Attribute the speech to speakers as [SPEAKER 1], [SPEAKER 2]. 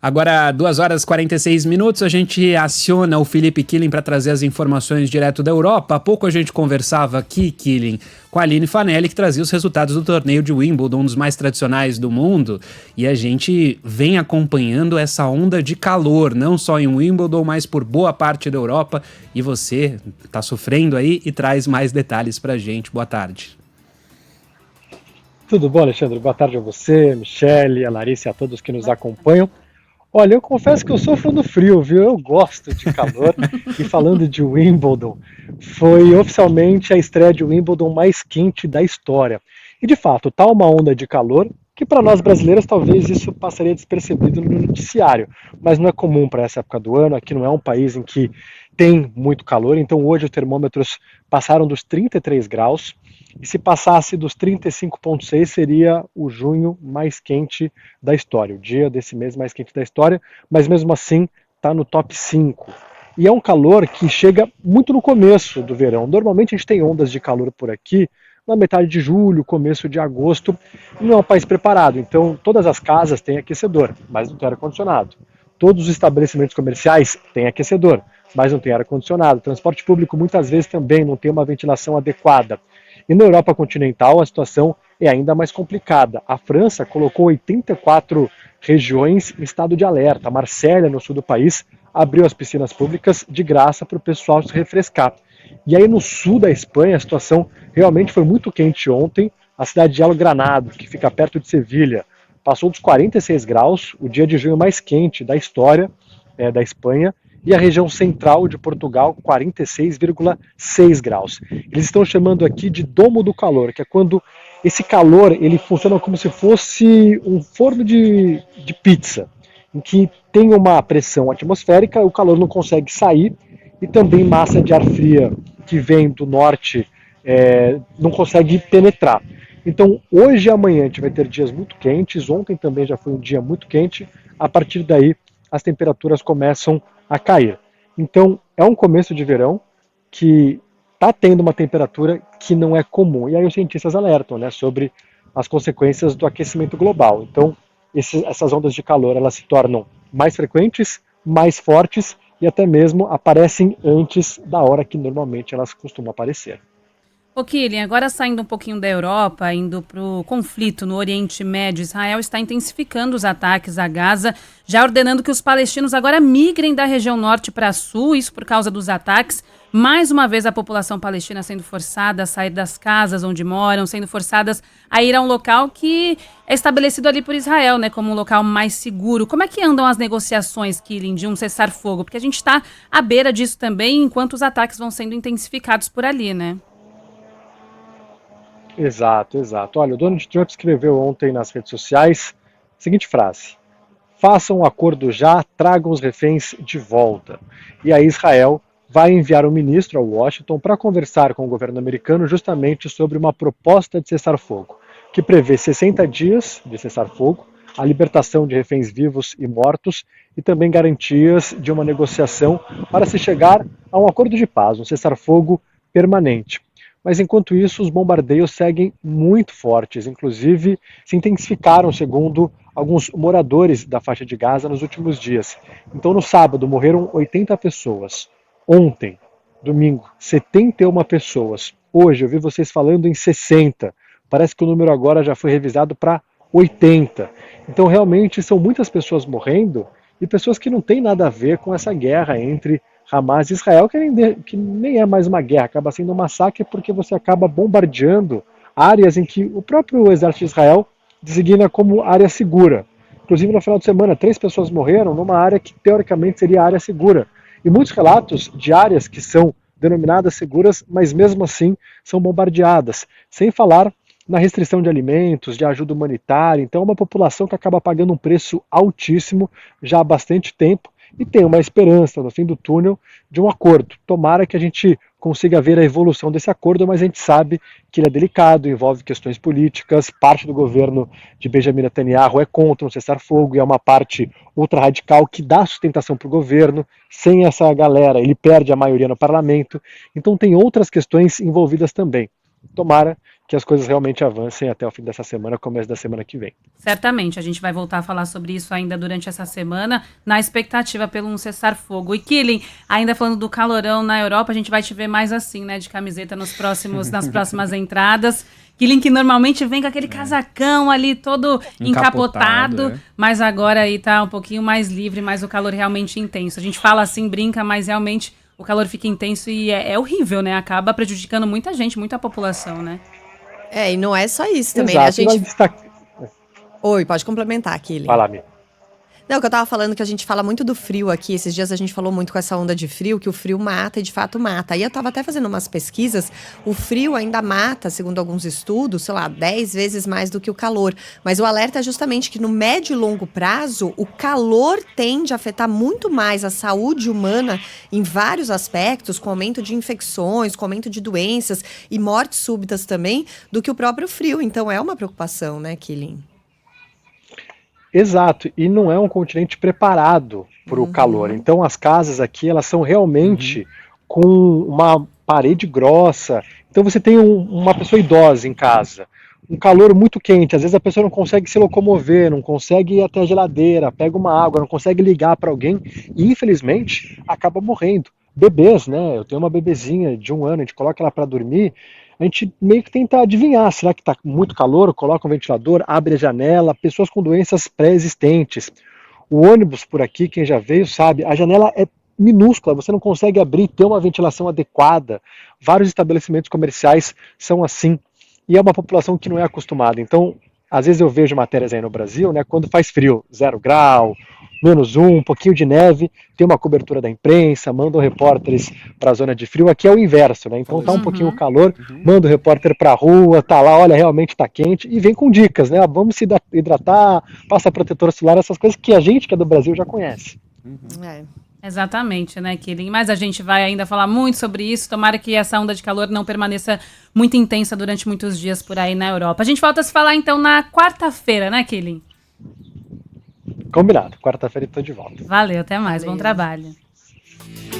[SPEAKER 1] Agora, 2 horas e 46 minutos, a gente aciona o Felipe Killing para trazer as informações direto da Europa. Há pouco a gente conversava aqui, Killing, com a Aline Fanelli, que trazia os resultados do torneio de Wimbledon, um dos mais tradicionais do mundo. E a gente vem acompanhando essa onda de calor, não só em Wimbledon, mas por boa parte da Europa. E você está sofrendo aí e traz mais detalhes para a gente. Boa tarde.
[SPEAKER 2] Tudo bom, Alexandre? Boa tarde a você, Michele, a Larissa e a todos que nos acompanham. Olha, eu confesso que eu sofro do frio, viu? Eu gosto de calor. E falando de Wimbledon, foi oficialmente a estreia de Wimbledon mais quente da história. E de fato, tá uma onda de calor que para nós brasileiros talvez isso passaria despercebido no noticiário, mas não é comum para essa época do ano. Aqui não é um país em que tem muito calor, então hoje os termômetros passaram dos 33 graus. E se passasse dos 35,6 seria o junho mais quente da história, o dia desse mês mais quente da história, mas mesmo assim está no top 5. E é um calor que chega muito no começo do verão. Normalmente a gente tem ondas de calor por aqui na metade de julho, começo de agosto. Não é um país preparado, então todas as casas têm aquecedor, mas não tem ar-condicionado. Todos os estabelecimentos comerciais têm aquecedor, mas não tem ar-condicionado. O transporte público muitas vezes também não tem uma ventilação adequada. E na Europa continental a situação é ainda mais complicada. A França colocou 84 regiões em estado de alerta. Marselha, no sul do país, abriu as piscinas públicas de graça para o pessoal se refrescar. E aí no sul da Espanha a situação realmente foi muito quente ontem. A cidade de El Granado, que fica perto de Sevilha, passou dos 46 graus, o dia de junho mais quente da história da Espanha. E a região central de Portugal, 46,6 graus. Eles estão chamando aqui de domo do calor, que é quando esse calor ele funciona como se fosse um forno de pizza, em que tem uma pressão atmosférica, o calor não consegue sair, e também massa de ar fria que vem do norte não consegue penetrar. Então, hoje e amanhã a gente vai ter dias muito quentes, ontem também já foi um dia muito quente, a partir daí as temperaturas começam a cair. Então, é um começo de verão que está tendo uma temperatura que não é comum. E aí os cientistas alertam, né, sobre as consequências do aquecimento global. Então, essas ondas de calor elas se tornam mais frequentes, mais fortes e até mesmo aparecem antes da hora que normalmente elas costumam aparecer.
[SPEAKER 3] Ô Killian, agora saindo um pouquinho da Europa, indo para o conflito no Oriente Médio, Israel está intensificando os ataques a Gaza, já ordenando que os palestinos agora migrem da região norte para sul, isso por causa dos ataques. Mais uma vez a população palestina sendo forçada a sair das casas onde moram, sendo forçadas a ir a um local que é estabelecido ali por Israel, né, como um local mais seguro. Como é que andam as negociações, Killian, de um cessar-fogo? Porque a gente está à beira disso também, enquanto os ataques vão sendo intensificados por ali, né?
[SPEAKER 2] Exato, exato. Olha, o Donald Trump escreveu ontem nas redes sociais a seguinte frase: façam um acordo já, tragam os reféns de volta. E aí Israel vai enviar um ministro a Washington para conversar com o governo americano justamente sobre uma proposta de cessar-fogo, que prevê 60 dias de cessar-fogo, a libertação de reféns vivos e mortos e também garantias de uma negociação para se chegar a um acordo de paz, um cessar-fogo permanente. Mas enquanto isso, os bombardeios seguem muito fortes, inclusive se intensificaram, segundo alguns moradores da faixa de Gaza nos últimos dias. Então no sábado morreram 80 pessoas, ontem, domingo, 71 pessoas. Hoje eu vi vocês falando em 60, parece que o número agora já foi revisado para 80. Então realmente são muitas pessoas morrendo e pessoas que não têm nada a ver com essa guerra entre Hamas e Israel, que nem é mais uma guerra, acaba sendo um massacre porque você acaba bombardeando áreas em que o próprio exército de Israel designa como área segura. Inclusive no final de semana, 3 pessoas morreram numa área que teoricamente seria área segura. E muitos relatos de áreas que são denominadas seguras, mas mesmo assim são bombardeadas. Sem falar na restrição de alimentos, de ajuda humanitária. Então é uma população que acaba pagando um preço altíssimo já há bastante tempo. E tem uma esperança no fim do túnel de um acordo. Tomara que a gente consiga ver a evolução desse acordo, mas a gente sabe que ele é delicado, envolve questões políticas, parte do governo de Benjamin Netanyahu é contra um cessar-fogo e é uma parte ultra-radical que dá sustentação para o governo. Sem essa galera, ele perde a maioria no parlamento. Então tem outras questões envolvidas também. tomara que as coisas realmente avancem até o fim dessa semana, começo da semana que vem.
[SPEAKER 3] Certamente, a gente vai voltar a falar sobre isso ainda durante essa semana, na expectativa pelo um cessar-fogo. E Killing, ainda falando do calorão na Europa, a gente vai te ver mais assim, né, de camiseta nas próximas entradas. Killing que normalmente vem com aquele casacão ali todo encapotado, mas agora aí tá um pouquinho mais livre, mas o calor realmente intenso. A gente fala assim, brinca, mas realmente o calor fica intenso e é horrível, né? Acaba prejudicando muita gente, muita população, né?
[SPEAKER 4] E não é só isso também,
[SPEAKER 2] Exato,
[SPEAKER 4] né? A gente...
[SPEAKER 2] destaque...
[SPEAKER 4] Oi, pode complementar, Killing.
[SPEAKER 2] Fala, Mi.
[SPEAKER 4] Não, que eu tava falando que a gente fala muito do frio aqui. Esses dias a gente falou muito com essa onda de frio, que o frio mata e de fato mata. Aí eu tava até fazendo umas pesquisas, o frio ainda mata, segundo alguns estudos, sei lá, 10 vezes mais do que o calor. Mas o alerta é justamente que no médio e longo prazo, o calor tende a afetar muito mais a saúde humana em vários aspectos, com aumento de infecções, com aumento de doenças e mortes súbitas também, do que o próprio frio. Então é uma preocupação, né, Killing?
[SPEAKER 2] Exato, e não é um continente preparado para o calor. Então as casas aqui, elas são realmente com uma parede grossa. Então você tem uma pessoa idosa em casa, um calor muito quente, às vezes a pessoa não consegue se locomover, não consegue ir até a geladeira, pega uma água, não consegue ligar para alguém e infelizmente acaba morrendo. Bebês, né? Eu tenho uma bebezinha de 1 ano, a gente coloca ela para dormir, a gente meio que tenta adivinhar, será que está muito calor? Coloca um ventilador, abre a janela, pessoas com doenças pré-existentes. O ônibus por aqui, quem já veio sabe, a janela é minúscula, você não consegue abrir, ter uma ventilação adequada. Vários estabelecimentos comerciais são assim, e é uma população que não é acostumada. Então, às vezes eu vejo matérias aí no Brasil, né, quando faz frio, 0 grau, -1, um pouquinho de neve, tem uma cobertura da imprensa, mandam repórteres para a zona de frio. Aqui é o inverso, né? Então tá um pouquinho o calor, manda o repórter para a rua, tá lá, olha, realmente tá quente, e vem com dicas, né? Vamos se hidratar, passa protetor solar, essas coisas que a gente que é do Brasil já conhece.
[SPEAKER 3] Exatamente, né, Killing? Mas a gente vai ainda falar muito sobre isso. Tomara que essa onda de calor não permaneça muito intensa durante muitos dias por aí na Europa. A gente volta a se falar então na quarta-feira, né, Killing?
[SPEAKER 2] Combinado. Quarta-feira estou de volta.
[SPEAKER 3] Valeu, até mais. Bom trabalho.